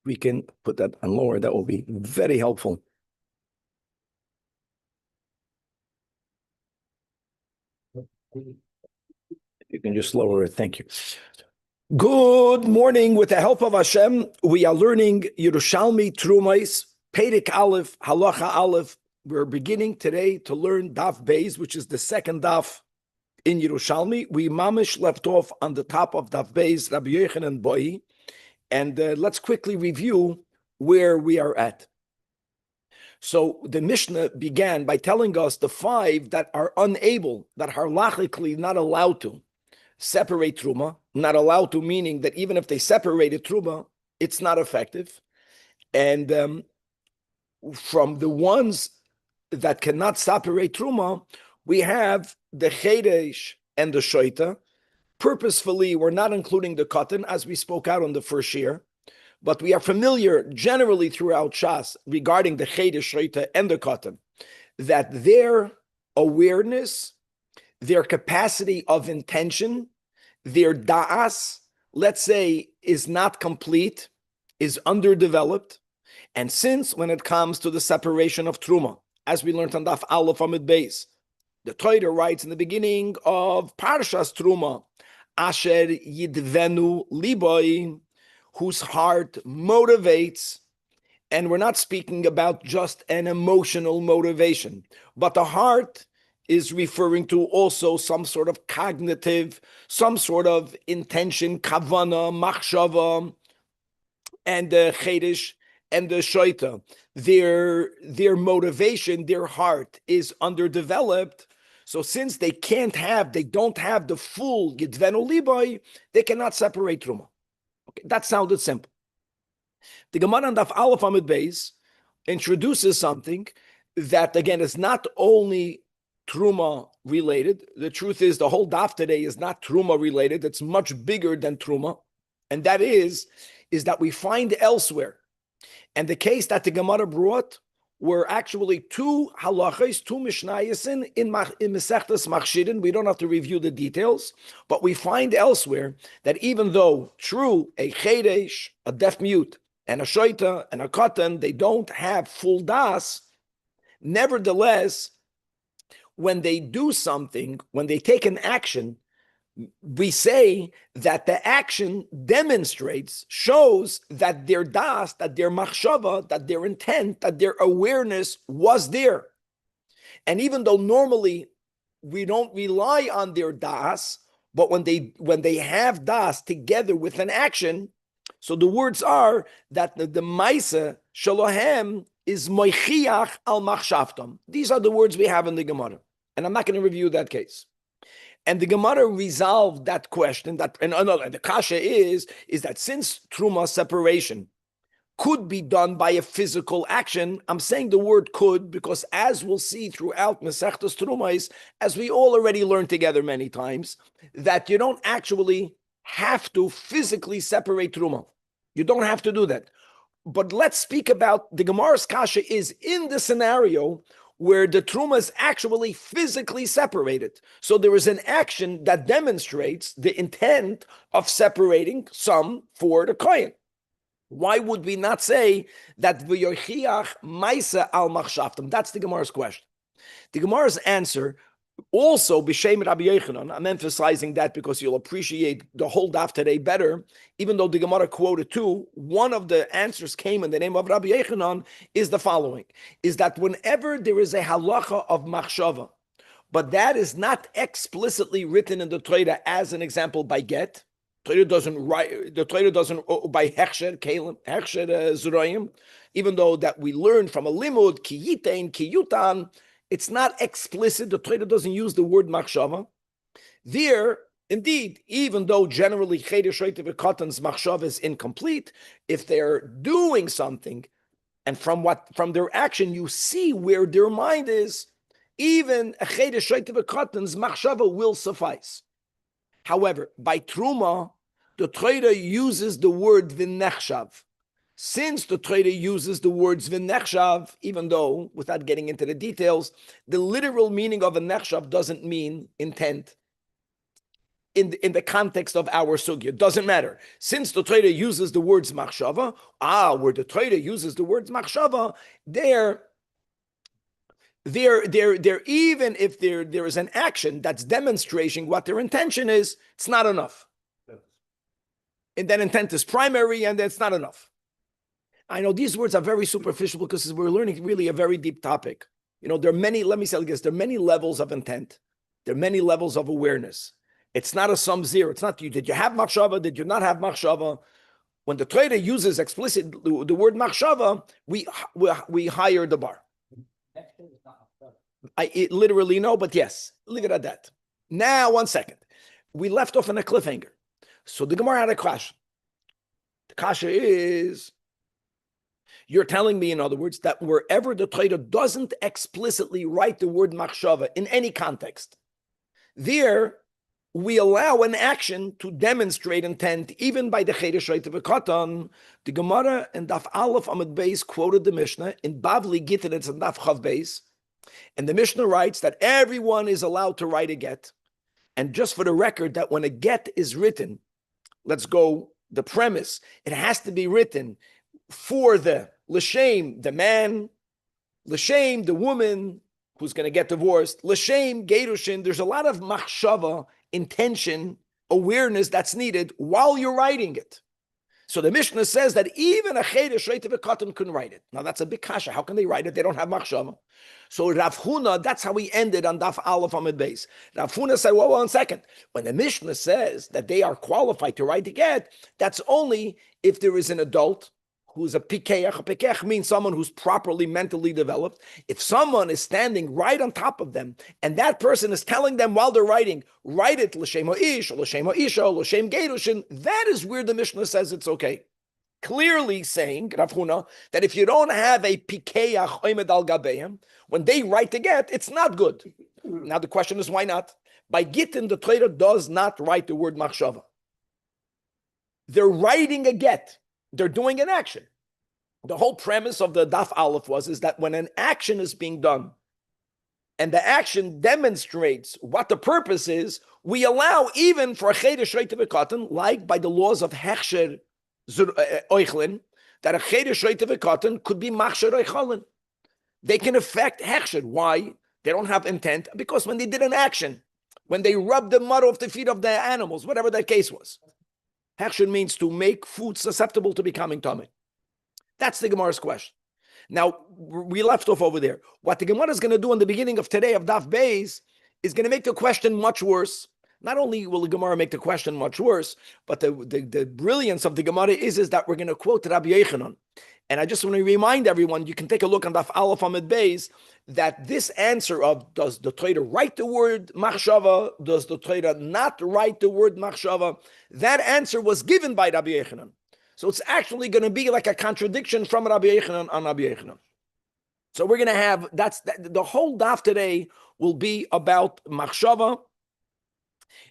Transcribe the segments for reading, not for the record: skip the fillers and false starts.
we can put that on lower, that will be very helpful. You can just lower it. Thank you. Good morning. With the help of Hashem, we are learning Yerushalmi Trumais, Perek Aleph, Halacha Aleph. We're beginning today to learn Daf Beis, which is the second Daf in Yerushalmi. We mamish left off on the top of Daf Beis, Rabbi Yochanan Boi, and let's quickly review where we are at. So the Mishnah began by telling us the five that are unable, that are halachically not allowed to separate Truma, not allowed to, meaning that even if they separated Truma, it's not effective. And from the ones that cannot separate Truma, we have the Chedesh and the Shoita. Purposefully, we're not including the Katan, as we spoke out on the first year, but we are familiar generally throughout Shas regarding the Chedesh, Shoita, and the Katan, that their awareness, their capacity of intention, their da'as, let's say, is not complete, is underdeveloped. And since when it comes to the separation of Truma, as we learned on Daf Aleph Amid Beis, the Torah writes in the beginning of Parshas Truma, Asher Yidvenu Liboi, whose heart motivates, and we're not speaking about just an emotional motivation, but the heart is referring to also some sort of cognitive, some sort of intention, kavana, machshava, and the chedesh and the shoita. Their motivation, their heart is underdeveloped. So since they don't have the full Yidvenu Libai, they cannot separate Truma. Okay, that sounded simple. The Gemara on Daf Aleph Amid Beis introduces something that, again, is not only Truma related. The truth is, the whole Daf today is not Truma related. It's much bigger than Truma. And that is that we find elsewhere. And the case that the Gemara brought were actually two halachas, two mishnayos in Masechtas Machshirin. We don't have to review the details, but we find elsewhere that even though true, a chedesh, a deaf mute, and a shoita, and a katan, they don't have full das, nevertheless, when they do something, when they take an action, we say that the action demonstrates, shows that their das, that their machshava, that their intent, that their awareness was there. And even though normally we don't rely on their das, but when they have das together with an action, so the words are that the maisa shalohem is moichiach al machshavtam. These are the words we have in the Gemara, and I'm not going to review that case. And the Gemara resolved that question. And the kasha is that since truma separation could be done by a physical action, I'm saying the word could because, as we'll see throughout Masechtas Trumais, as we all already learned together many times, that you don't actually have to physically separate truma. You don't have to do that. But let's speak about the Gemara's kasha is in the scenario where the truma is actually physically separated. So there is an action that demonstrates the intent of separating some for the kohen. Why would we not say that v'yochiach maisa al machshavtam? That's the Gemara's question. The Gemara's answer, also b'shem Rabbi Yochanan, I'm emphasizing that because you'll appreciate the whole daf today better, even though the Gemara quoted two, one of the answers came in the name of Rabbi Yochanan, is the following, is that whenever there is a halacha of machshava, but that is not explicitly written in the Torah as an example by get, the Torah doesn't by hechsher, kelim, hechsher zroyim, even though that we learn from a limud, ki yitain, ki yutan, it's not explicit. The Torah doesn't use the word machshava. There, indeed, even though generally chedesh shoita v'katan's machshava is incomplete, if they're doing something, and from their action you see where their mind is, even a chedesh shoita v'katan's machshava will suffice. However, by truma, the Torah uses the word v'nechshav. Since the Torah uses the words v'nechshav, even though, without getting into the details, the literal meaning of a nechshav doesn't mean intent. in the context of our sugya. It doesn't matter. Since the Torah uses the words machshava, where the Torah uses the words machshava, there, even if there is an action that's demonstrating what their intention is, it's not enough. And that intent is primary, and that's not enough. I know these words are very superficial because we're learning really a very deep topic. There are many, let me say like this, there are many levels of intent. There are many levels of awareness. It's not a sum zero. It's not, did you have machshava? Did you not have machshava? When the Torah uses explicit the word machshava, we higher the bar. Literally no, but yes, leave it at that. Now, 1 second. We left off on a cliffhanger. So the Gemara had a kasha. The kasha is, you're telling me, in other words, that wherever the Torah doesn't explicitly write the word machshava in any context, there we allow an action to demonstrate intent, even by the Chedesh Reita V'Katan. The Gemara in Daf Aleph Amud Beis quoted the Mishnah in Bavli Gittin, it's in Daf Chav Beis, and the Mishnah writes that everyone is allowed to write a get. And just for the record, that when a get is written, let's go the premise, it has to be written for the l'shem, the man, l'shem, the woman who's going to get divorced, l'shem, gerushin. There's a lot of machshava, intention, awareness that's needed while you're writing it. So the Mishnah says that even a Chedesh Reita V'Katan couldn't write it. Now that's a big kasha. How can they write it? They don't have machshava. So Rav Huna, that's how we ended on Daf Aleph Amud Beis. Rav Huna said, well, 1 second. When the Mishnah says that they are qualified to write the get, that's only if there is an adult who's a pikeach. A pikeach means someone who's properly mentally developed. If someone is standing right on top of them, and that person is telling them while they're writing, write it l'shem ha'ish, or l'shem ha'isha, or l'shem gerushin, that is where the Mishnah says it's okay. Clearly saying, Rav Huna, that if you don't have a pikeach oimed al gabeim, when they write the get, it's not good. Now the question is, why not? By Gittin, the Torah does not write the word machshava. They're writing a get. They're doing an action. The whole premise of the Daf Aleph is that when an action is being done and the action demonstrates what the purpose is, we allow even for a Chedesh Reita V'Katan, like by the laws of Hechsher Oichlin, that a Chedesh Reita V'Katan could be Machsher Oichlin. They can affect Hechsher. Why? They don't have intent, because when they did an action, when they rubbed the mud off the feet of the animals, whatever that case was, Hechsher means to make food susceptible to becoming tummy. That's the Gemara's question. Now, we left off over there. What the Gemara is going to do in the beginning of today of Daf Beis is going to make the question much worse. Not only will the Gemara make the question much worse, but the brilliance of the Gemara is that we're going to quote Rabbi Yochanan. And I just want to remind everyone, you can take a look on Daf Aleph Amud Beis, that this answer of, does the Torah write the word machshava, does the Torah not write the word machshava, that answer was given by Rabbi Yochanan. So it's actually going to be like a contradiction from Rabbi Yochanan on Rabbi Yochanan. So we're going to have, the whole daf today will be about machshava.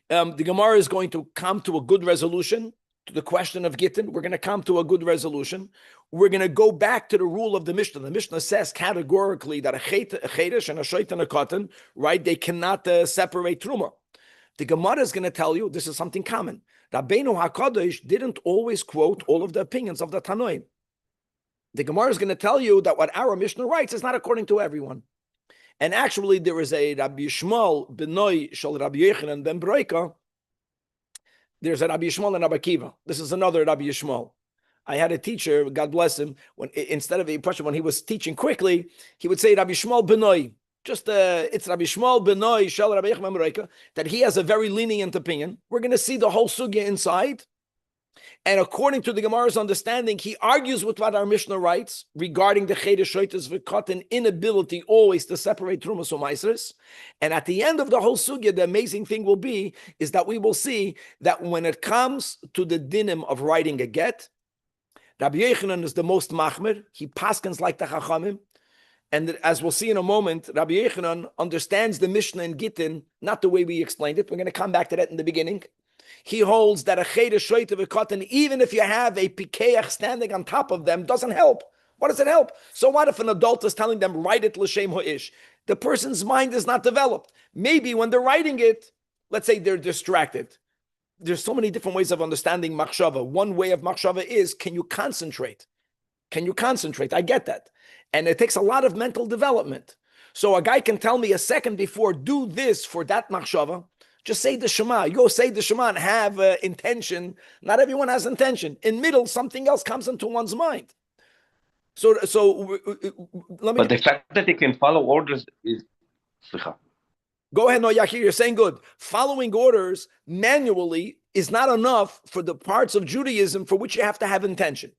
The Gemara is going to come to a good resolution to the question of Gittin. We're going to come to a good resolution. We're going to go back to the rule of the Mishnah. The Mishnah says categorically that a chedesh and a shait and a katan, right, they cannot separate truma. The Gemara is going to tell you this is something common. Rabbeinu HaKadosh didn't always quote all of the opinions of the Tanoim. The Gemara is going to tell you that what our Mishnah writes is not according to everyone. And actually, there is a Rabbi Yishmael benoi shel Rabbi Yochanan ben Broika. There's a Rabbi Yishmael and Rabbi Akiva. This is another Rabbi Yishmael. I had a teacher, God bless him, when instead of a question, when he was teaching quickly, he would say Rabbi Yishmael benoi. Just it's Rabbi Yishmael benoi shel Rabbi Yochanan ben Broika, that he has a very lenient opinion. We're going to see the whole sugya inside. And according to the Gemara's understanding, he argues with what our Mishnah writes regarding the Chedesh Shoitas V'Katan inability always to separate Trumas or Maasros. And at the end of the whole sugya, the amazing thing will be is that we will see that when it comes to the dinim of writing a get, Rabbi Yochanan is the most machmir. He paskins like the Chachamim. And as we'll see in a moment, Rabbi Yochanan understands the Mishnah in Gittin, not the way we explained it. We're going to come back to that in the beginning. He holds that a Chedesh Shoita V'Katan, even if you have a Pikeach standing on top of them, doesn't help. What does it help? So what if an adult is telling them, write it l'shem ha'ish? The person's mind is not developed. Maybe when they're writing it, let's say they're distracted. there's so many different ways of understanding machshava. One way of machshava is, can you concentrate? Can you concentrate? I get that. And it takes a lot of mental development. So a guy can tell me a second before, do this for that machshava. Just say the Shema. You go say the Shema and have intention. Not everyone has intention. In middle, something else comes into one's mind. So let me. But the fact that he can follow orders is. Go ahead, no, Yakir, you're saying good. Following orders manually is not enough for the parts of Judaism for which you have to have intention.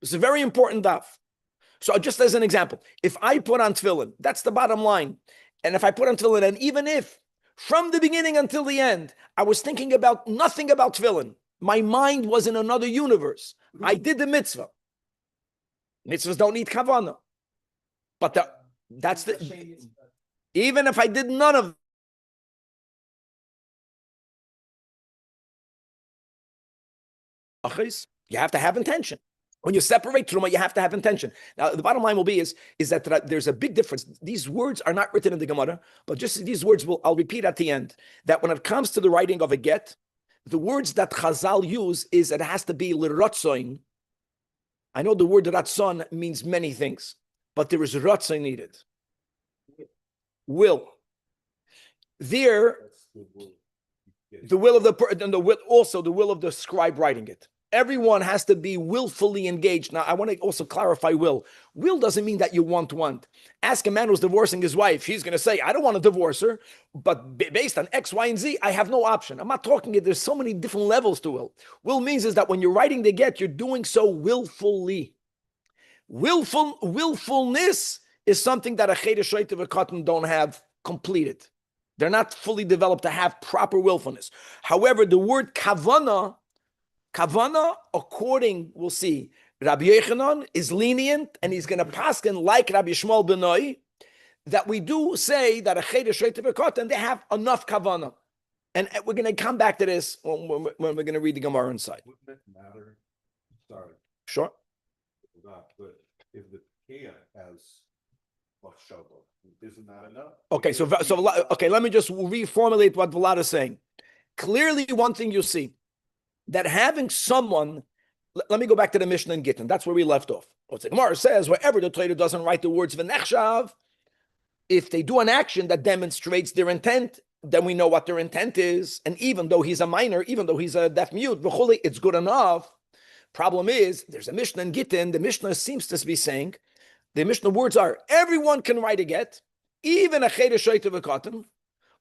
It's a very important daf. So just as an example, if I put on tefillin, that's the bottom line. And if I put on tefillin, and even if from the beginning until the end, I was thinking about nothing about tefillin, my mind was in another universe. I did the mitzvah. Mitzvahs don't need kavanah. But that's the... Even if I did none of you have to have intention. When you separate truma, you have to have intention. Now, the bottom line will be is that there's a big difference. These words are not written in the Gemara, but just these words I'll repeat at the end. That when it comes to the writing of a get, the words that Chazal use is it has to be l'ratzoin. I know the word ratzon means many things, but there is ratzon needed. Will. There, the will of the person, and the will, also the will of the scribe writing it. Everyone has to be willfully engaged. Now, I want to also clarify will. Will doesn't mean that you want. Ask a man who's divorcing his wife. He's going to say, I don't want to divorce her, but based on X, Y, and Z, I have no option. I'm not talking, there's so many different levels to will. Will means is that when you're writing the get, you're doing so willfully. Willfulness is something that a cheder shoyt of a cotton don't have completed. They're not fully developed to have proper willfulness. However, the word kavana, according, we'll see, Rabbi Yochanan is lenient, and he's going to paskin like Rabbi Shmuel Benoi, that we do say that a cheder shoyt of a cotton, they have enough kavana. And we're going to come back to this when we're going to read the Gemara inside. Wouldn't it matter? Sorry. Sure. But if the Kia has machshava, isn't that enough? Okay, so let me just reformulate what Vlad is saying. Clearly, one thing you see, that having someone, let me go back to the Mishnah in Gittin. That's where we left off. What the Gemara says, wherever the trader doesn't write the words v'nechshav, if they do an action that demonstrates their intent, then we know what their intent is. And even though he's a minor, even though he's a deaf mute, it's good enough. Problem is, there's a Mishnah in Gittin. The Mishnah seems to be saying, the Mishnah words are, everyone can write a get, even a cheder shoyt of a cotton.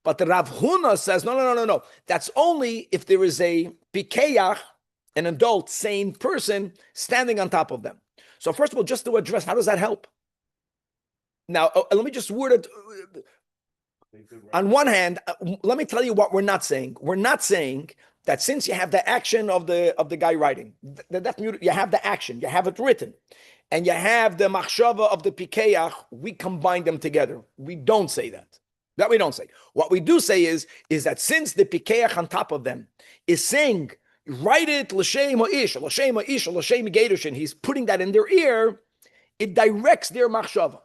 But the Rav Huna says, no. That's only if there is a pikeach, an adult, sane person, standing on top of them. So first of all, just to address, how does that help? Now, let me just word it. On one hand, let me tell you what we're not saying. We're not saying that since you have the action of the guy writing, you have the action, you have it written, and you have the machshava of the pikeach, we combine them together. We don't say that. That we don't say. What we do say is that since the pikeach on top of them is saying, write it l'shem ha'ish, l'shem ha'ish, l'shem gedushin, he's putting that in their ear, it directs their machshava.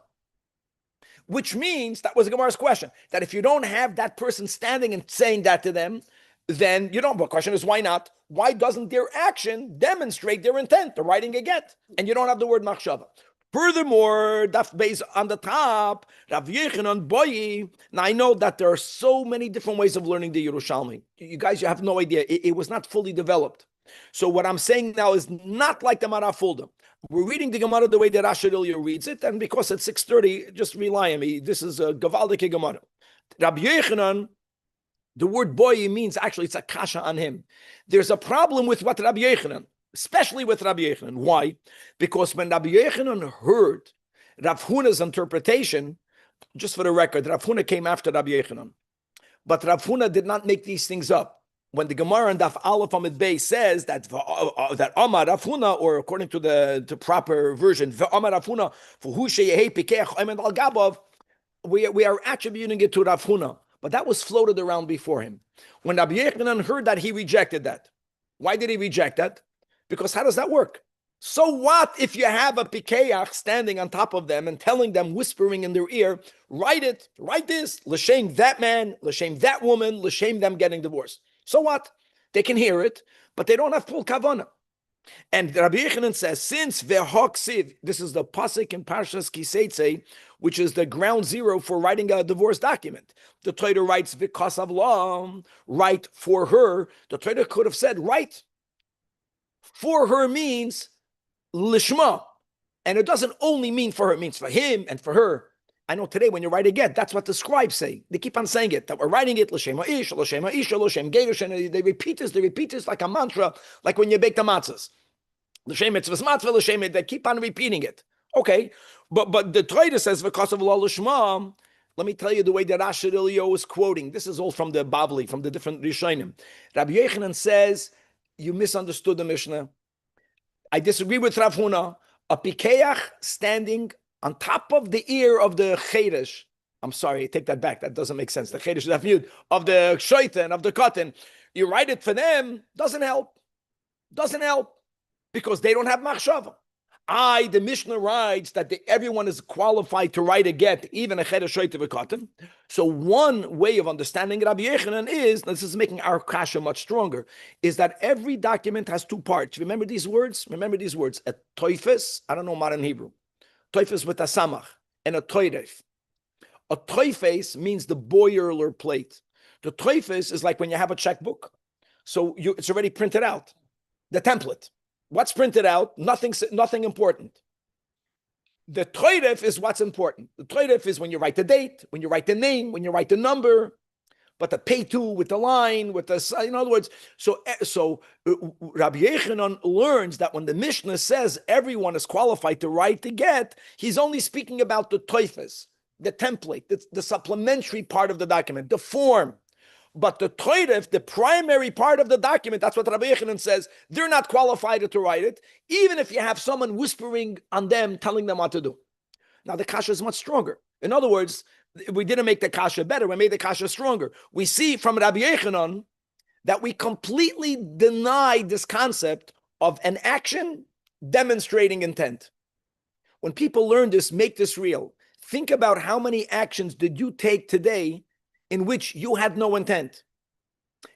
Which means, that was the Gemara's question, that if you don't have that person standing and saying that to them, then you don't. The question is, why not? Why doesn't their action demonstrate their intent? They're writing a get, and you don't have the word machshava. Furthermore, daf beis on the top, Rav Yochanan boyi. Now I know that there are so many different ways of learning the Yerushalmi. You guys, you have no idea. It was not fully developed. So what I'm saying now is not like the Marafulda. We're reading the Gemara the way that Asher Ilya reads it, and because it's 6:30, just rely on me. This is a Gavaldik Gemara. Rabbi Yochanan, the word boy means actually it's a kasha on him. There's a problem with what Rabbi Yochanan, especially with Rabbi Yochanan. Why? Because when Rabbi Yochanan heard Rav Huna's interpretation, just for the record, Rav Huna came after Rabbi Yochanan, but Rav Huna did not make these things up. When the Gemara in Daf Aleph Amid Bey says that Amar Rav Huna, or according to the proper version, Amar Rav Huna for who sheyehei pikeach omed al gabav, we are attributing it to Rav Huna, but that was floated around before him. When Rabbi Yochanan heard that, he rejected that. Why did he reject that? Because how does that work? So what if you have a pikeach standing on top of them and telling them, whispering in their ear, write this, l'shem that man, l'shem that woman, l'shem them getting divorced. So what? They can hear it, but they don't have full kavanah. And Rabbi Yechanan says, since vehoksiv, this is the pasuk in Parshas Kiseitze, which is the ground zero for writing a divorce document. The Torah writes v'kasav law, write for her. The Torah could have said write. For her means lishma, and it doesn't only mean for her; it means for him and for her. I know today when you write a get, that's what the scribes say. They keep on saying it, that we're writing it, l'shem ish, l'shem isha, l'shem geirush, and they repeat this like a mantra, like when you bake the matzahs. L'shem mitzvahs matzvah, l'shem, they keep on repeating it. Okay, but the Torah says, because of law l'shma, let me tell you the way that Rashi Elio is quoting. This is all from the Bavli, from the different Rishonim. Rabbi Yechanan says, you misunderstood the Mishnah. I disagree with Rav Huna. A pikeach standing on top of the ear of the cheresh. I'm sorry, I take that back. That doesn't make sense. The cheresh is mute of the shaitan, of the cotton. You write it for them, doesn't help. Doesn't help because they don't have machshava. The Mishnah writes that everyone is qualified to write a get, even a cheresh shaitan of cotton. So one way of understanding Rabbi Yechanan is, this is making our kasha much stronger, is that every document has two parts. Remember these words? Remember these words. A toifes, I don't know modern Hebrew. Toifes with a samach and a toiref. A toifes means the boiler plate. The toifes is like when you have a checkbook. So it's already printed out. The template. What's printed out? Nothing important. The toiref is what's important. The toiref is when you write the date, when you write the name, when you write the number, but the pay to with the line, with the, in other words, so Rabbi Yechanan learns that when the Mishnah says everyone is qualified to write the get, he's only speaking about the toifes, the template, the supplementary part of the document, the form. But the toiref, the primary part of the document, that's what Rabbi Yechanan says, they're not qualified to write it, even if you have someone whispering on them, telling them what to do. Now the kasha is much stronger. In other words, we didn't make the kasha better, we made the kasha stronger. We see from Rabbi Yechanan that we completely denied this concept of an action demonstrating intent. When people learn this, make this real. Think about how many actions did you take today in which you had no intent.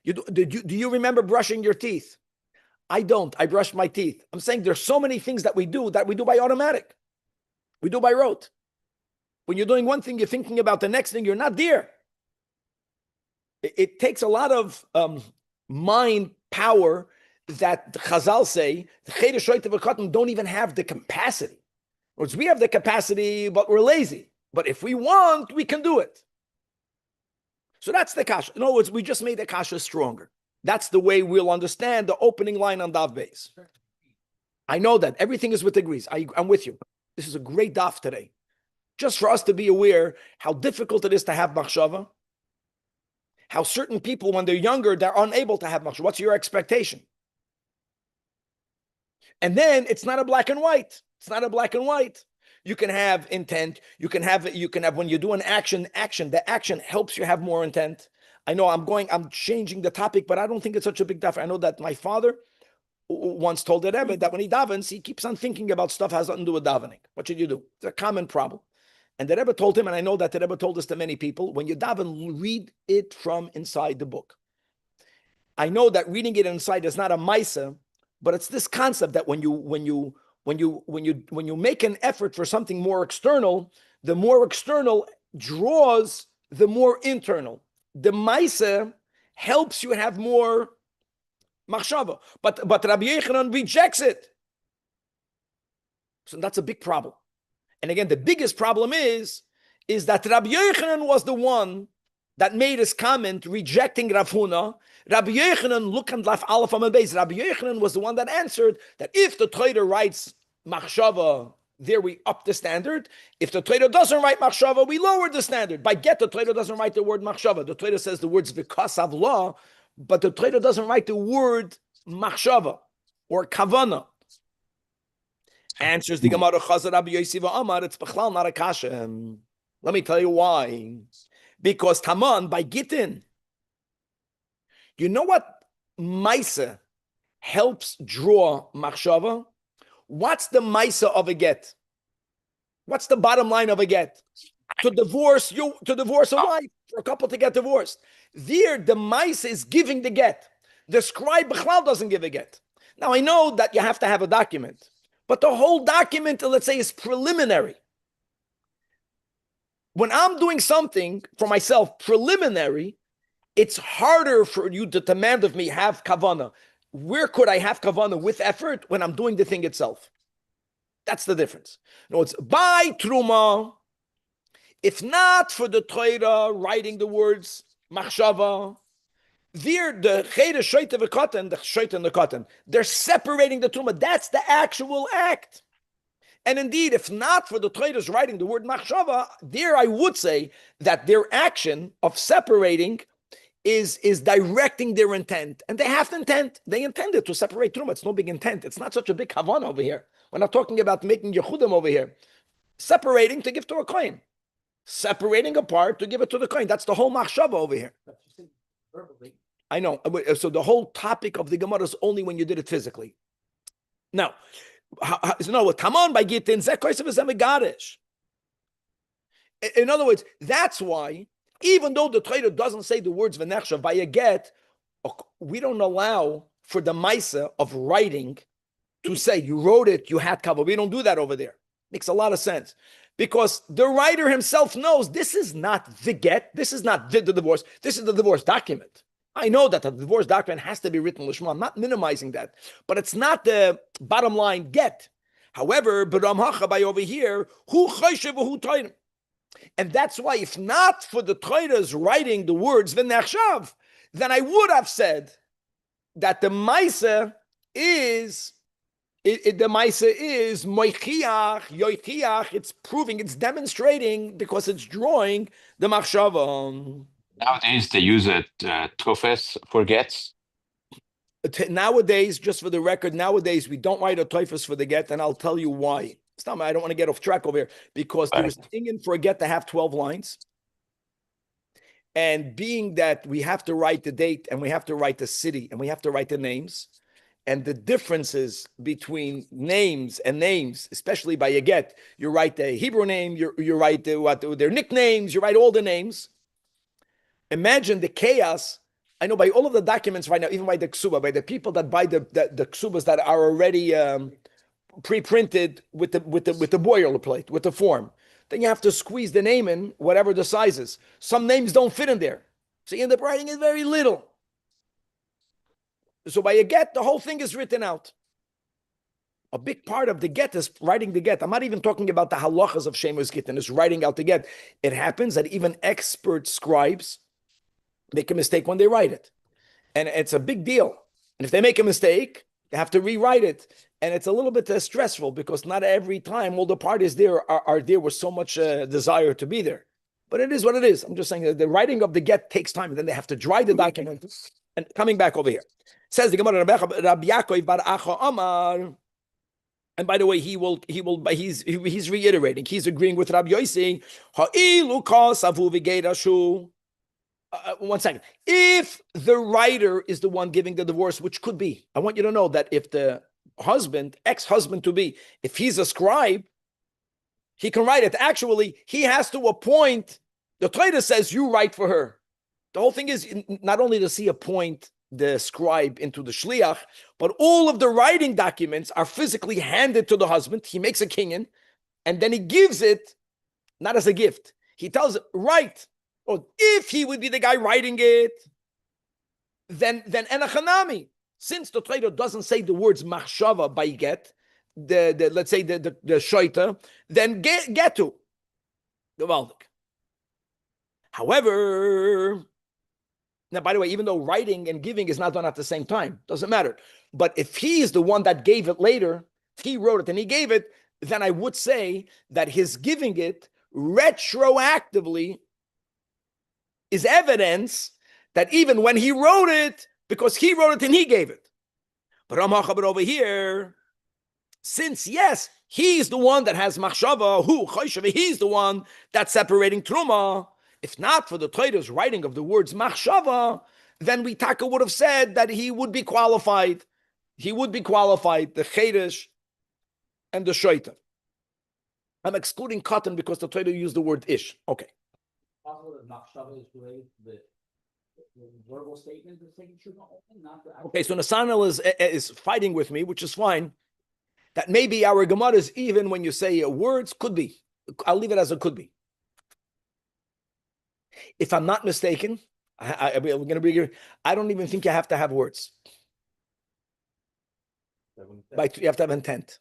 Do you remember brushing your teeth? I don't. I brush my teeth. I'm saying there's so many things that we do by automatic. We do by rote. When you're doing one thing, you're thinking about the next thing, you're not there. It takes a lot of mind power that the Chazal say, the Cheresh Shoytev V'Katan don't even have the capacity. In other words, we have the capacity, but we're lazy. But if we want, we can do it. So that's the kasha. In other words, we just made the kasha stronger. That's the way we'll understand the opening line on Daf Beis. I know that everything is with degrees. I'm with you. This is a great daf today. Just for us to be aware how difficult it is to have machshava. How certain people, when they're younger, they're unable to have machshava. What's your expectation? And then it's not a black and white. It's not a black and white. You can have intent. You can have when you do an action, the action helps you have more intent. I know I'm changing the topic, but I don't think it's such a big difference. I know that my father once told the Rebbe that when he davens, he keeps on thinking about stuff that has nothing to do with davening. What should you do? It's a common problem. And the Rebbe told him, and I know that the Rebbe told this to many people, when you daven, read it from inside the book. I know that reading it inside is not a maisa, but it's this concept that when you make an effort for something more external, the more external draws the more internal. The maisa helps you have more machshava, but Rabbi Yechanan rejects it. So that's a big problem. And again, the biggest problem is that Rabbi Yechanan was the one that made his comment rejecting Rav Huna. Rabbi Yechanan, look at Laf Aleph Amud Beis. Rabbi Yechanan was the one that answered that if the Torah writes machshava, there we up the standard. If the Torah doesn't write machshava, we lower the standard. By get, the Torah doesn't write the word machshava. The Torah says the words v'kasav law, but the Torah doesn't write the word machshava or kavana. Answers the Gemara Chazar Rabbi Yosef Amar, it's bechlal not a kasha. Let me tell you why. Because Taman, by Gittin, you know what Maisa helps draw machshava? What's the Maisa of a get? What's the bottom line of a get? To divorce a wife, for a couple to get divorced. There, the Maisa is giving the get. The scribe b'chlal doesn't give a get. Now I know that you have to have a document, but the whole document, let's say, is preliminary. When I'm doing something for myself preliminary, it's harder for you to demand of me have kavana. Where could I have kavana with effort when I'm doing the thing itself? That's the difference. No, it's by truma. If not for the Torah writing the words machshava, the chayda shoyta v'katan, the shoyta and the katan, they're separating the truma. That's the actual act. And indeed, if not for the Torah's writing the word machshava, there I would say that their action of separating is directing their intent. And they have the intent. They intended to separate truma. It's no big intent. It's not such a big kavan over here. We're not talking about making yechudim over here. Separating to give to a kohen. Separating apart to give it to the kohen. That's the whole machshava over here. I know. So the whole topic of the Gemara is only when you did it physically. Now, no, come on, by Gittin, in other words, that's why, even though the Torah doesn't say the words v'nechshav by a get, we don't allow for the maisa of writing to say you wrote it, you had kavod. We don't do that over there. Makes a lot of sense. Because the writer himself knows this is not the get, this is not the divorce, this is the divorce document. I know that the divorce document has to be written lishma. I'm not minimizing that, but it's not the bottom line get. However, by over here, who choshev who toirim, and that's why if not for the Torah's writing the words v'nechshav, then I would have said that the ma'isa is moichiach, yoichiach. It's proving, it's demonstrating because it's drawing the machshava. Nowadays, they use it tofes for gets. Nowadays, just for the record, nowadays we don't write a tofes for the get, and I'll tell you why. I don't want to get off track over here because there's thinking for a get to have 12 lines. And being that we have to write the date and we have to write the city and we have to write the names, and the differences between names and names, especially by a get, you write the Hebrew name, you write their nicknames, you write all the names. Imagine the chaos. I know by all of the documents right now, even by the ksuba, by the people that buy the ksubas that are already pre-printed with the boilerplate, with the form. Then you have to squeeze the name in, whatever the size is. Some names don't fit in there. So you end up writing it very little. So by a get, the whole thing is written out. A big part of the get is writing the get. I'm not even talking about the halachas of Shemus Gittin, is writing out the get. It happens that even expert scribes make a mistake when they write it. And it's a big deal. And if they make a mistake, they have to rewrite it. And it's a little bit stressful because not every time all the parties there are there with so much desire to be there. But it is what it is. I'm just saying that the writing of the get takes time. And then they have to dry the document. And coming back over here. Says the Gemara, Rabbi Yaakov bar Acha Amar. And by the way, he's reiterating. He's agreeing with Rabbi Yossi. One second. If the writer is the one giving the divorce, which could be, I want you to know that if the husband, ex-husband to be, if he's a scribe, he can write it. Actually, he has to appoint, the Torah says you write for her. The whole thing is, not only does he appoint the scribe into the shliach, but all of the writing documents are physically handed to the husband. He makes a kinyan, and then he gives it, not as a gift. He tells it, write. Or if he would be the guy writing it, then enachanami. Since the Torah doesn't say the words machshava by get, let's say the shoita, then get to the valdik. However, now by the way, even though writing and giving is not done at the same time, doesn't matter. But if he is the one that gave it later, if he wrote it and he gave it, then I would say that his giving it retroactively is evidence that even when he wrote it, because he wrote it and he gave it. But over here, since yes, he's the one that has machshava, he's the one that's separating truma. If not for the Torah's writing of the words machshava, then we taka would have said that he would be qualified. He would be qualified, the chedesh and the shoita. I'm excluding cotton because the Torah used the word ish. Okay. verbal statement is taking truma only, not the. Okay, so Nasanel is fighting with me, which is fine. That maybe our Gemara is even when you say words, could be. I'll leave it as it could be. If I'm not mistaken, I'm going to be. I don't even think you have to have words. You have to have intent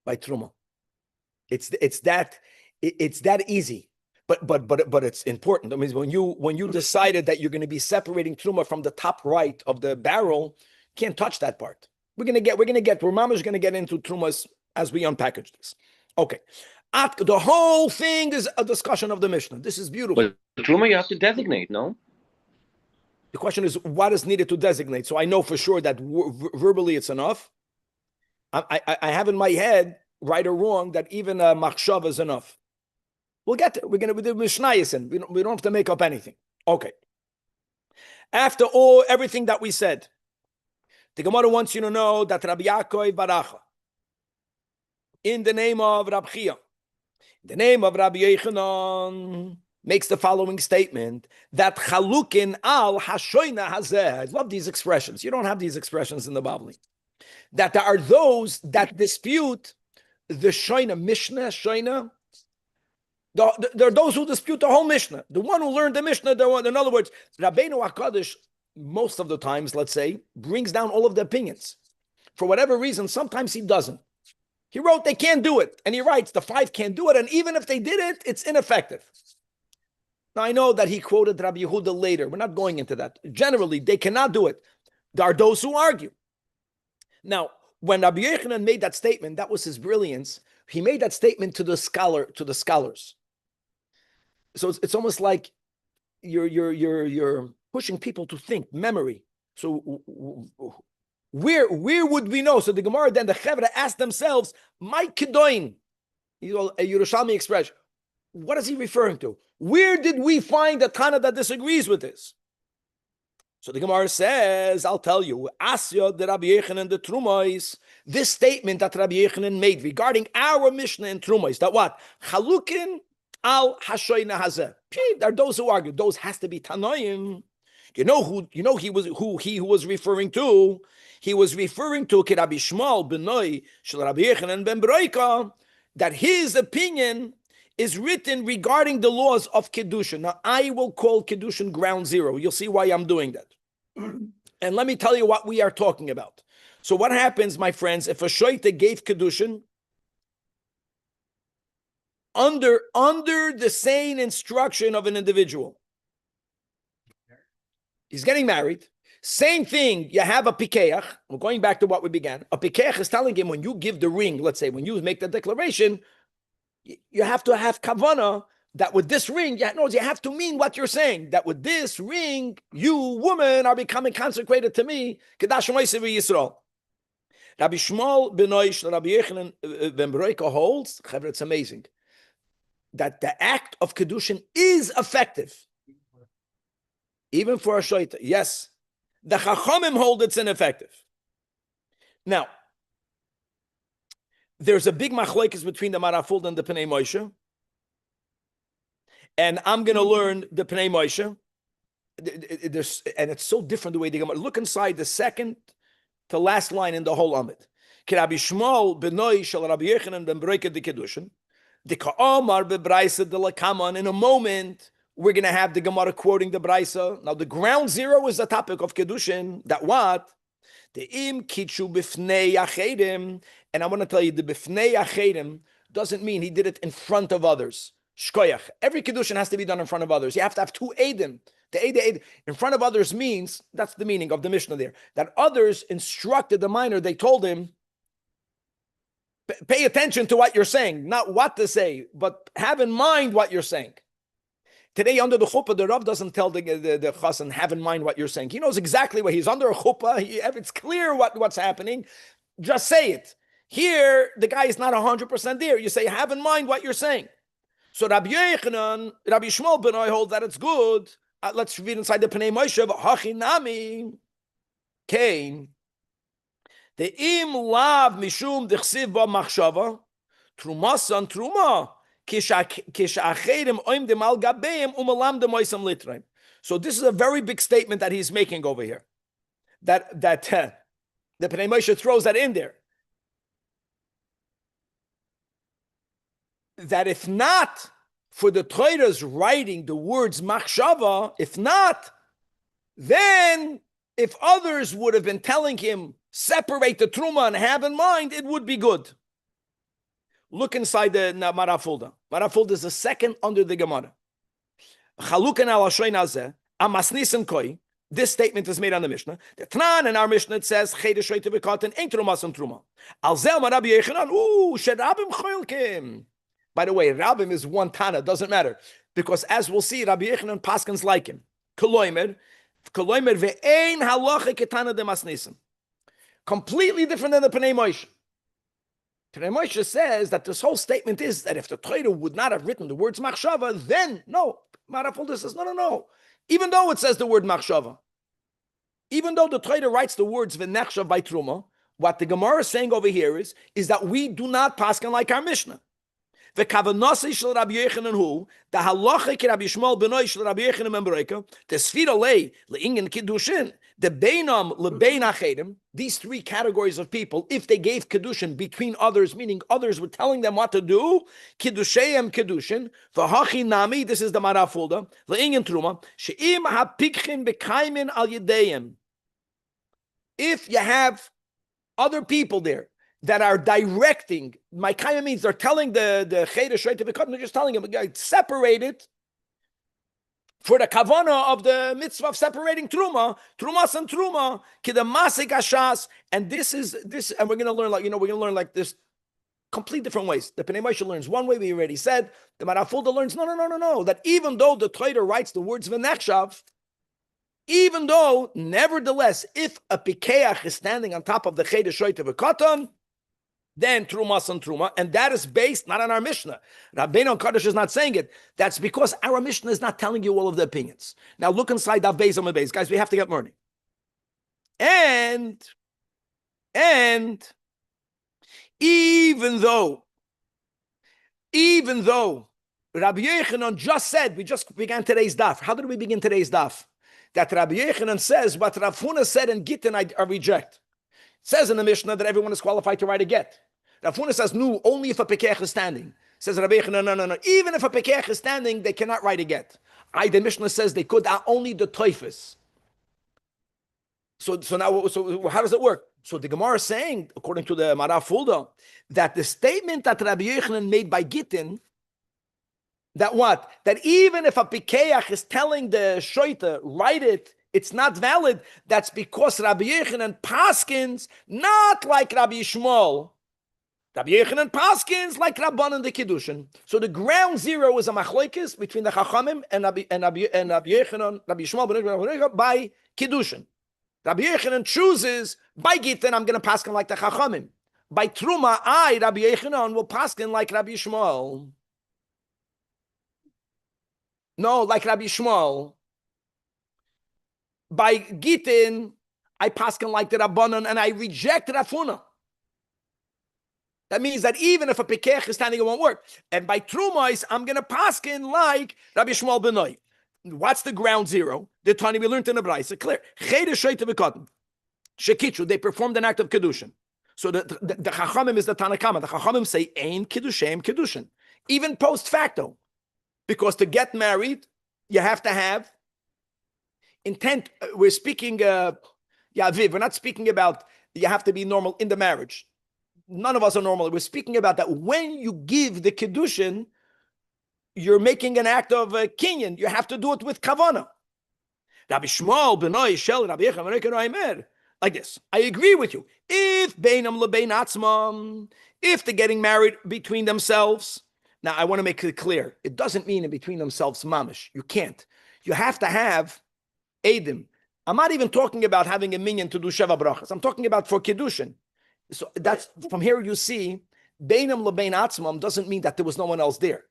by truma. It's that easy. But it's important. I mean, when you decided that you're going to be separating truma from the top right of the barrel, can't touch that part. We're Mama's is going to get into trumas as we unpackage this. Okay, the whole thing is a discussion of the Mishnah. This is beautiful. But truma you have to designate, no? The question is what is needed to designate. So I know for sure that verbally it's enough. I have in my head, right or wrong, that even a machshava is enough. We'll get there. We're going to do Mishnayis. We don't have to make up anything. Okay. After everything that we said, the Gemara wants you to know that Rabbi Yaakov Baracha, in the name of Rabbi Chia, in the name of Rabbi Yechanan, makes the following statement, that chalukin al hashoina hazeh. I love these expressions. You don't have these expressions in the Bible. That there are those that dispute the shoina, Mishnah, shoina. There are those who dispute the whole Mishnah. The one who learned the Mishnah, in other words, Rabbeinu HaKadosh, most of the times, let's say, brings down all of the opinions. For whatever reason, sometimes he doesn't. He wrote they can't do it, and he writes the 5 can't do it, and even if they did it, it's ineffective. Now, I know that he quoted Rabbi Yehuda later. We're not going into that. Generally, they cannot do it. There are those who argue. Now, when Rabbi Yechanan made that statement, that was his brilliance. He made that statement to the scholars. So it's almost like you're pushing people to think, memory. So where would we know? So the Gemara, then the Chevra asked themselves, "My kedoin," a Yerushalmi expression. What is he referring to? Where did we find a Tana that disagrees with this? So the Gemara says, I'll tell you, Asya the Rabbi Yechanan the Trumais, this statement that Rabbi Yechanan made regarding our Mishnah in Trumais, that what? Chalukin al hashoyna hazeh. There are those who argue, those has to be Tanoim. Who he was referring to? He was referring to Rabbi Shmuel benoi shel Rabbi Yechanan ben Broika, that his opinion is written regarding the laws of Kedushin. Now, I will call Kedushin ground zero. You'll see why I'm doing that. And let me tell you what we are talking about. So what happens, my friends, if a shoyte gave Kedushin under the sane instruction of an individual? He's getting married. Same thing, you have a pikeach. We're going back to what we began. A pikeach is telling him when you give the ring, let's say, when you make the declaration, you have to have kavana that with this ring, you have to mean what you're saying. That with this ring, you women are becoming consecrated to me. Kedash Yisrael. Rabbi Shmuel benoy Rabbi Yechanan ben Broika holds, it's amazing, that the act of kedushin is effective, even for a shoyta. Yes, the chachamim hold it's ineffective. Now, there's a big machlokes between the Marafuld and the Pnei Moshe, and I'm going to learn the Pnei Moshe. And it's so different the way they go. Look inside the second to last line in the whole Amid. Rabbi Shmuel benoi shel Rabbi Yechanan ben Broika de Kedushin, the Ka'amar bebraisa de lakaman. In a moment, we're going to have the Gemara quoting the Braisa. Now, the ground zero is the topic of Kedushin. That what? The im kitchu b'fnei achedim. And I want to tell you, the b'fnei achedim doesn't mean he did it in front of others. Shkoyach. Every Kedushin has to be done in front of others. You have to have 2 edim. The eid in front of others means, that's the meaning of the Mishnah there, that others instructed the minor, they told him, pay attention to what you're saying, not what to say, but have in mind what you're saying. Today, under the chuppah, the Rav doesn't tell the chassan, have in mind what you're saying. He knows exactly what he's under a chuppah. It's clear what's happening. Just say it. Here, the guy is not 100% there. You say, have in mind what you're saying. So Rabbi Yechanan, Rabbi Shmuel benoi holds that it's good. Let's read inside the Pnei Moshe. Hachinami came. The im lav mishum dechsiv ba machshava trumasan truma kishacherim oim dem al gabeim umalam dem oisam litraim. So this is a very big statement that he's making over here. That the Pnei Moshe throws that in there. That if not for the Torah's writing the words machshava, if not, then if others would have been telling him, separate the truma and have in mind, it would be good. Look inside the Marafulda. Marafulda is the second under the Gemara. Chalukan al Hashoin hazeh, amasnisim koi. This statement is made on the Mishnah. The Tnan in our Mishnah, it says, Chedesh shoyte v'katan ein trumas and truma. Al zel Rabbi Yechanan, sherabim choylkim. By the way, Rabbim is one Tana, doesn't matter. Because as we'll see, Rabbi Yechanan paskins like him. Koloimer ve'ein halacha ketana de masnisim. Completely different than the Pnei Moshe. Pnei Moshe says that this whole statement is that if the Torah would not have written the words machshava, then no. Marafulda says, no. Even though it says the word machshava, even though the Torah writes the words v'nechshav by truma, what the Gemara is saying over here is that we do not paskin like our Mishnah. The kavanasi shel Rabbi Yechanan hu the halacha ki Rabbi Shmuel benoi shel Rabbi Yechanan membreka the sfira lei leingen kiddushin the beinam lebein achedim. These three categories of people, if they gave kiddushin between others, meaning others were telling them what to do, kiddusheim kiddushin v'hachi nami. This is the Marafulda leingen truma sheim hapikchin bekaimin al yedeim. If you have other people there that are directing, my kaya means they're telling the Chedesh shoyte v'katan, they're just telling him, separate it for the kavana of the mitzvah of separating trumas and truma, kidamasik ashas, and this, and we're going to learn we're going to learn this complete different ways. The Pnei Moshe learns one way, we already said. The Marafulda learns, no, that even though the Torah writes the words v'nechshav, even though, nevertheless, if a pikeach is standing on top of the Chedesh shoyte v'katan, then trumas and truma, and that is based not on our Mishnah. Rabbeinu Kadosh is not saying it. That's because our Mishnah is not telling you all of the opinions. Now look inside Daf Beis Amud Beis, guys. We have to get learning. And even though Rabbi Yechanan just said, we just began today's daf. How did we begin today's daf? That Rabbi Yechanan says what Rav Huna said and Gittin I reject. It says in the Mishnah that everyone is qualified to write a get. Rav Huna says, no, only if a pekech is standing. Says Rabbi Yechanan, no. Even if a pekech is standing, they cannot write a get. The Mishnah says they could, only the toifus. So how does it work? So the Gemara is saying, according to the Marafulda, that the statement that Rabbi Yechanan made by Gittin, that what? That even if a pikeach is telling the shoyta, write it, it's not valid. That's because Rabbi Yechanan paskins not like Rabbi Shmuel. Rabbi Yechanan paskins like Rabbanan the Kiddushin. So the ground zero is a machlokes between the Chachamim and Rabbi Yechanan, Rabbi Shmuel by Kiddushin. Rabbi Yechanan chooses by Gittin, I'm going to paskin like the Chachamim. By Truma, Rabbi Yechanan, will paskin like Rabbi Shmuel. No, like Rabbi Shmuel. By Gittin, I paskin like the Rabbanan, and I reject Rav Huna. That means that even if a pekech is standing, it won't work. And by Trumais, I'm going to paskin like Rabbi Shmuel Benoi. What's the ground zero? The Tani we learned in the Braisa, clear. Chedesh shoyte v'katan. Shekitchu, they performed an act of Kedushin. So the Chachamim is the Tanakama. The Chachamim say, Ein Kiddushem Kiddushin. Even post facto. Because to get married, you have to have intent. We're speaking, Viv, we're not speaking about you have to be normal in the marriage. None of us are normal. We're speaking about that when you give the Kiddushin, you're making an act of kinyan. You have to do it with kavana. Rabbi Shmuel Benoi Shel Rabbi Yechanan like this. I agree with you. If beinam lebein atzmam, if they're getting married between themselves. Now I want to make it clear. It doesn't mean in between themselves mamish. You can't. You have to have edim. I'm not even talking about having a minyan to do sheva brachas. I'm talking about for kiddushin. So that's from here you see beinam lebein atzmam doesn't mean that there was no one else there.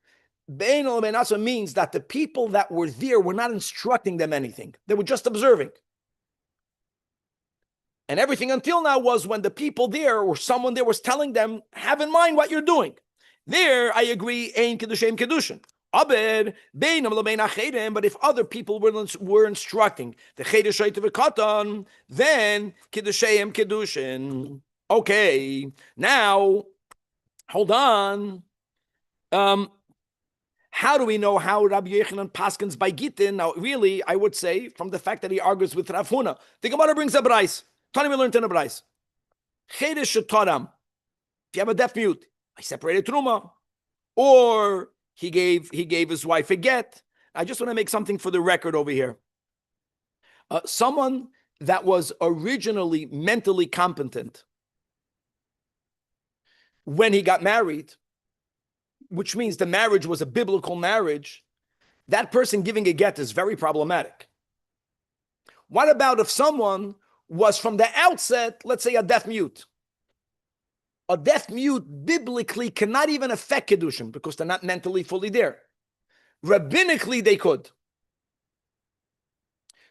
Bein lebein atzmam means that the people that were there were not instructing them anything. They were just observing. And everything until now was when the people there or someone there was telling them, have in mind what you're doing. There, I agree, ein kiddushem kiddushin. Aber but if other people were instructing the chedesh v'katan, then kiddusheim kiddushin. Okay, now hold on. How do we know how Rabbi Yochanan paskins by Gittin? Now, really, I would say from the fact that he argues with Rav Huna. The Gemara brings a brais. Tani we learned in a brais. Chedesh shetaram. If you have a deaf mute, I separated truma, or he gave his wife a get. I just want to make something for the record over here. Someone that was originally mentally competent when he got married, which means the marriage was a biblical marriage, that person giving a get is very problematic. What about if someone was from the outset, let's say a deaf mute? A deaf mute biblically cannot even affect Kedushin because they're not mentally fully there. Rabbinically, they could.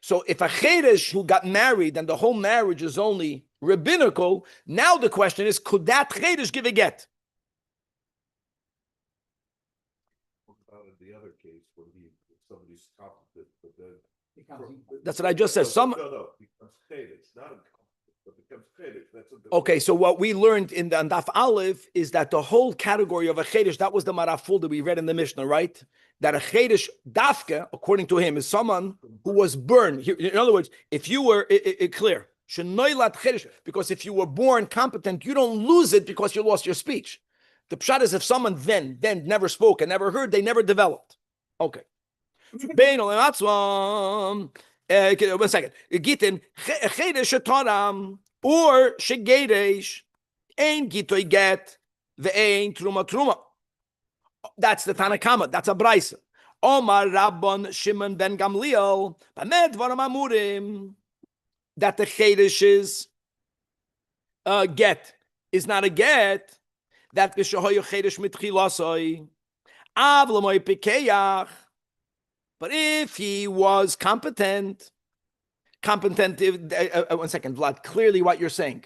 So if a chedesh who got married and the whole marriage is only rabbinical, now the question is, could that chedesh give a get? The other case where somebody's competent, but then That's what I just said. No, becomes chedesh, not incompetent, but becomes chedesh. That's a Okay, so what we learned in the Daf Aleph is that the whole category of a chedesh, that was the maraful that we read in the Mishnah, right? That a chedesh dafka, according to him, is someone who was burned. In other words, if you were clear, because if you were born competent, you don't lose it because you lost your speech. The pshat is if someone then never spoke and never heard, they never developed. Okay. One second. Gitin chedesh shetaram or shegedesh ein gitoy get ve'ein truma. That's the Tanakama. That's a brisa. Omar Rabban Shimon ben Gamliel Bamed Dvarim Amurim, that the chedesh's get is not a get. That b'shahoyu chedesh mitchilasoi av l'moy pikeyach. But if he was competent, one second, Vlad, clearly what you're saying.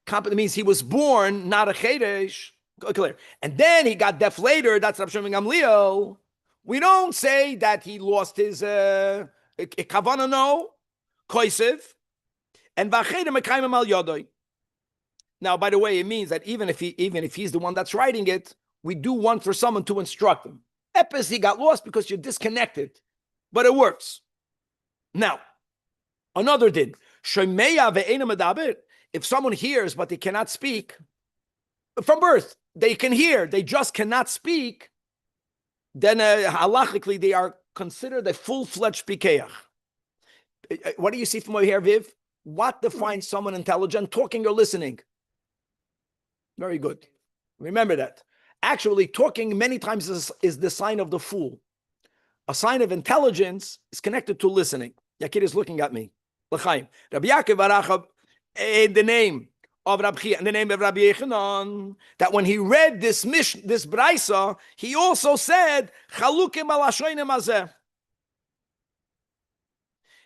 Competent means he was born, not a chedesh. Clear. And then he got deaf later. That's Rav Shimon Gamliel. We don't say that he lost his kavana, no, koisev, and v'achedem mekayim al yodoi. Now, by the way, it means that even if he's the one that's writing it, we do want for someone to instruct him. Epis, he got lost because you're disconnected, but it works. Now, another din. Shemeya ve'ena medaber. If someone hears but they cannot speak from birth, they can hear, they just cannot speak, then halachically they are considered a full-fledged pikeach. What do you see from over here, Viv? What defines someone intelligent? Talking or listening? Very good. Remember that. Actually, talking many times is the sign of the fool. A sign of intelligence is connected to listening. Yakir is looking at me. L'chaim. Rabbi Yaakov Arachab, in the name of Rabbi, in the name of Rabbi Yochanan, that when he read this brisa, he also said, Chalukim al hashonim hazeh.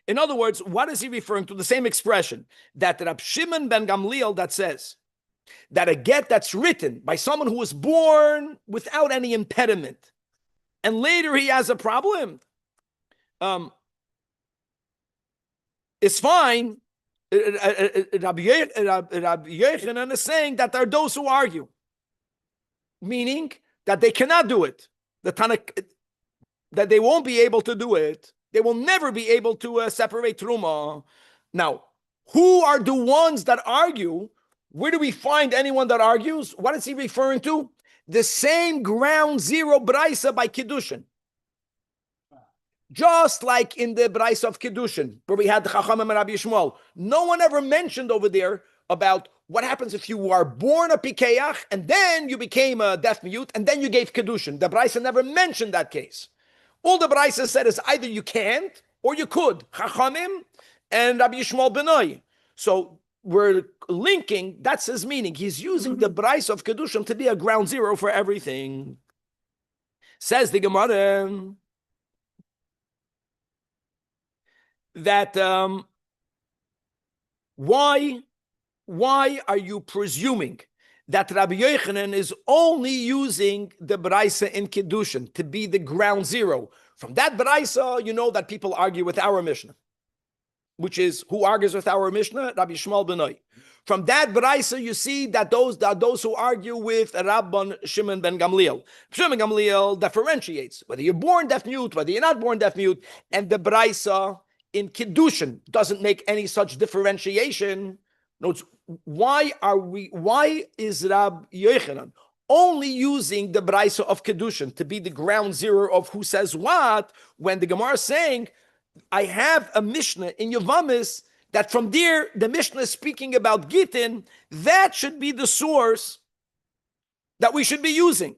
In other words, what is he referring to? The same expression that Rab Shimon ben Gamliel that says that a get that's written by someone who was born without any impediment, and later he has a problem, it's fine. Rabbi Yochanan is saying that there are those who argue, meaning that they cannot do it. That they won't be able to do it. They will never be able to separate truma. Now, who are the ones that argue? Where do we find anyone that argues? What is he referring to? The same ground zero brisa by Kiddushin. Just like in the brisa of Kiddushin, where we had the Chachamim and Rabbi Yishmael. No one ever mentioned over there about what happens if you are born a pikeach and then you became a deaf mute and then you gave Kiddushin. The brisa never mentioned that case. All the brisa said is either you can't or you could. Chachamim and Rabbi Yishmael Benoi. So we're linking, that's his meaning. He's using the brisa of Kiddushin to be a ground zero for everything. Says the Gemara that why are you presuming that Rabbi Yochanan is only using the Braisa in Kiddushin to be the ground zero. From that Braisa, you know that people argue with our Mishnah, which is, who argues with our Mishnah? Rabbi Shmuel Benoi. From that Braisa, you see that those who argue with Rabban Shimon ben Gamliel. Shimon ben Gamliel differentiates whether you're born deaf mute, whether you're not born deaf mute, and the Braisa in Kiddushin doesn't make any such differentiation. Notes, why is Rabbi Yochanan only using the Braisa of Kiddushin to be the ground zero of who says what, when the Gemara is saying, I have a Mishnah in Yevamis that from there, the Mishnah is speaking about Gittin, that should be the source that we should be using.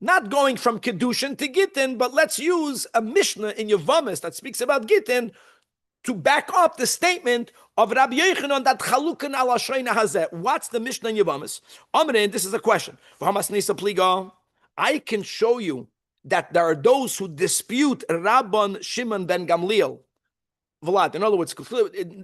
Not going from Kiddushin to Gittin, but let's use a Mishnah in Yevamis that speaks about Gittin to back up the statement of Rabbi Yochanan that Chalukan al Ashreina Hazeh. What's the Mishnah in Yevamis? Amrin, this is a question. I can show you that there are those who dispute Rabban Shimon ben Gamliel. Vlad, in other words,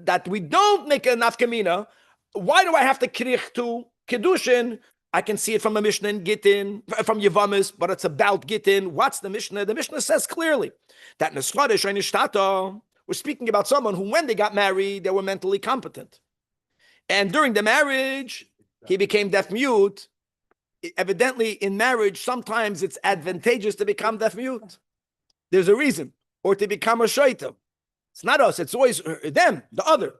that we don't make a nafkamina. Why do I have to kirich to Kiddushin? I can see it from a Mishnah in Gittin, from Yevamis, but it's about Gittin. What's the Mishnah? The Mishnah says clearly that we're speaking about someone who, when they got married, they were mentally competent. And during the marriage, he became deaf mute. Evidently, in marriage, sometimes it's advantageous to become deaf mute. There's a reason. Or to become a shaita. It's not us, it's always them, the other.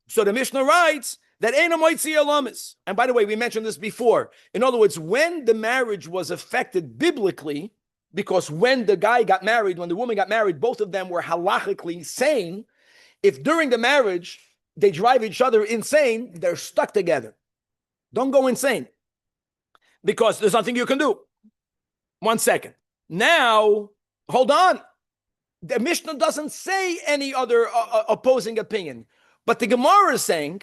So the Mishnah writes that Eina Moitzi Alamis. And by the way, we mentioned this before. In other words, when the marriage was affected biblically, because when the guy got married, when the woman got married, both of them were halachically sane. If during the marriage they drive each other insane, they're stuck together. Don't go insane, because there's nothing you can do. 1 second. Now, hold on. The Mishnah doesn't say any other opposing opinion. But the Gemara is saying,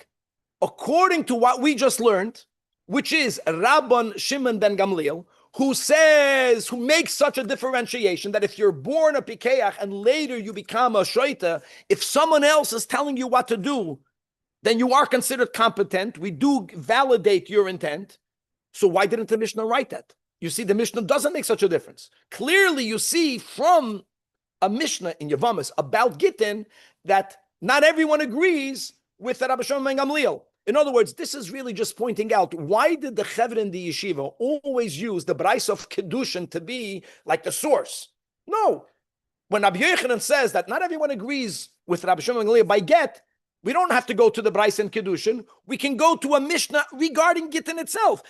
according to what we just learned, which is Rabban Shimon ben Gamliel, who makes such a differentiation that if you're born a Pikeach and later you become a Shoita, if someone else is telling you what to do, then you are considered competent. We do validate your intent. So why didn't the Mishnah write that? You see, the Mishnah doesn't make such a difference. Clearly, you see from a Mishnah in Yevamis about Gittin that not everyone agrees with Rabbi Shimon ben Gamliel. In other words, this is really just pointing out, why did the Chevra in the yeshiva always use the Braisa of Kiddushin to be like the source? No. When Rabbi Yochanan says that not everyone agrees with Rabbi Shimon ben Gamliel by get, we don't have to go to the Braisa and Kiddushin. We can go to a Mishnah regarding Gittin itself.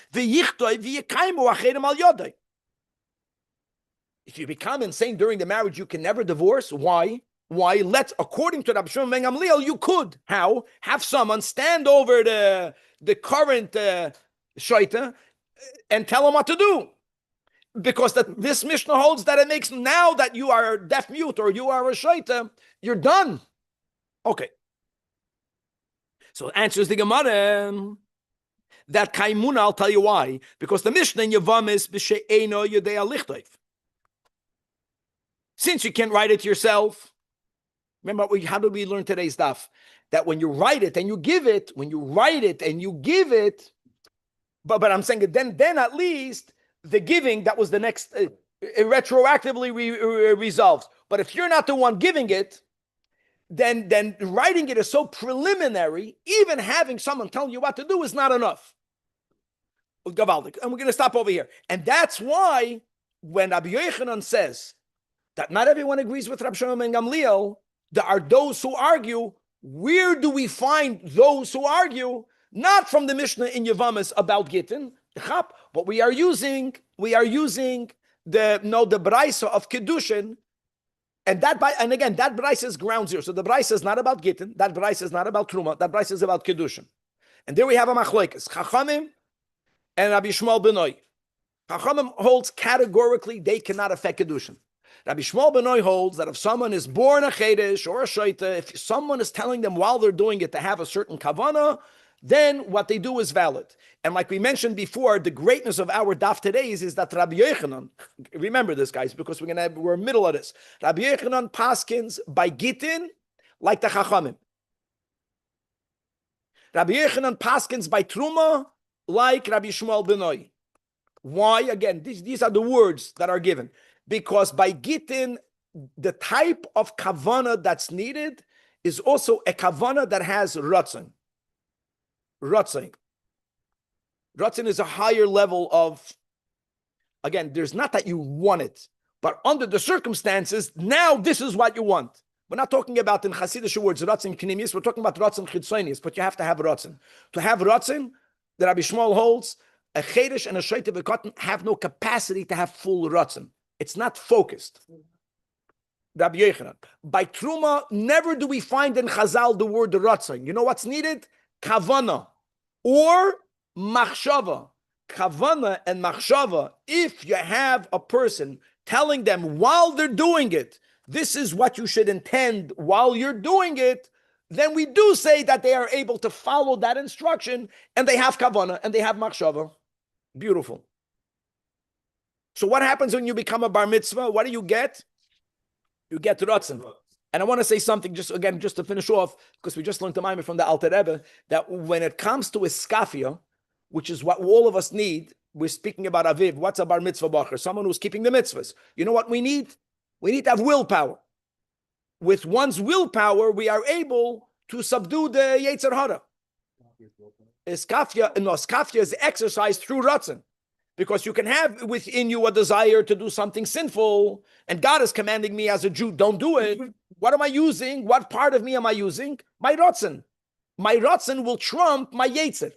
If you become insane during the marriage, you can never divorce. Why? According to Rabbi Shimon ben Gamliel, you could. How? Have someone stand over the current shaita and tell him what to do. Because this Mishnah holds that it makes, now that you are deaf mute or you are a shaita, you're done. Okay. So it answers the Gemara that Kaimuna, I'll tell you why. Because the Mishnah in Yevamis b'she'eino yodea lichtayv. Since you can't write it yourself, remember, how did we learn today's stuff? That when you write it and you give it, but I'm saying that then at least the giving, that was the next, retroactively resolves. But if you're not the one giving it, then writing it is so preliminary, even having someone telling you what to do is not enough. And we're going to stop over here. And that's why when Rabbi Yochanan says that not everyone agrees with Rabbi Shimon ben Gamliel, there are those who argue. Where do we find those who argue? Not from the Mishnah in Yevamis about Gittin, but we are using the Braisa of Kiddushin, and again that Braisa is ground zero. So the Braisa is not about Gittin, that Braisa is not about Truma, that Braisa is about Kiddushin. And there we have a machlokes, Chachamim and Rabbi Shmuel Benoi. Chachamim holds categorically they cannot affect Kiddushin. Rabbi Shmuel Benoi holds that if someone is born a chedesh or a shaita, if someone is telling them while they're doing it to have a certain kavana, then what they do is valid. And like we mentioned before, the greatness of our daf today is that Rabbi Yochanan, remember this, guys, because we're middle of this. Rabbi Yochanan paskins by Gittin like the Chachamim. Rabbi Yochanan paskins by Truma like Rabbi Shmuel Benoi. Why? Again, these are the words that are given. Because by Gittin, the type of kavana that's needed is also a kavana that has ratzon. Ratzon. Ratzon is a higher level of, again, there's not that you want it, but under the circumstances, now this is what you want. We're not talking about in Hasidic words, ratzon pnimius, we're talking about ratzon chitzonius, but you have to have ratzon. To have ratzon, the Rabbi Shmuel holds, a chedesh and a shoyte v'katan have no capacity to have full ratzon. It's not focused. Rabbi Yochanan. By Truma, never do we find in Chazal the word ratzon. You know what's needed? Kavana or machshava. Kavana and machshava, if you have a person telling them while they're doing it, this is what you should intend while you're doing it, then we do say that they are able to follow that instruction and they have kavana and they have machshava. Beautiful. So what happens when you become a bar mitzvah? What do you get? You get ratzon. And I want to say something just to finish off, because we just learned the Maimon from the Alter Rebbe, that when it comes to iskafia, which is what all of us need, we're speaking about aviv. What's a bar mitzvah bacher? Someone who's keeping the mitzvahs. You know what we need? We need to have willpower. With one's willpower, we are able to subdue the Yetzer Hara. Iskafia is exercised through ratzon. Because you can have within you a desire to do something sinful, and God is commanding me as a Jew, don't do it. What am I using? What part of me am I using? My ratzon. My ratzon will trump my yetzer.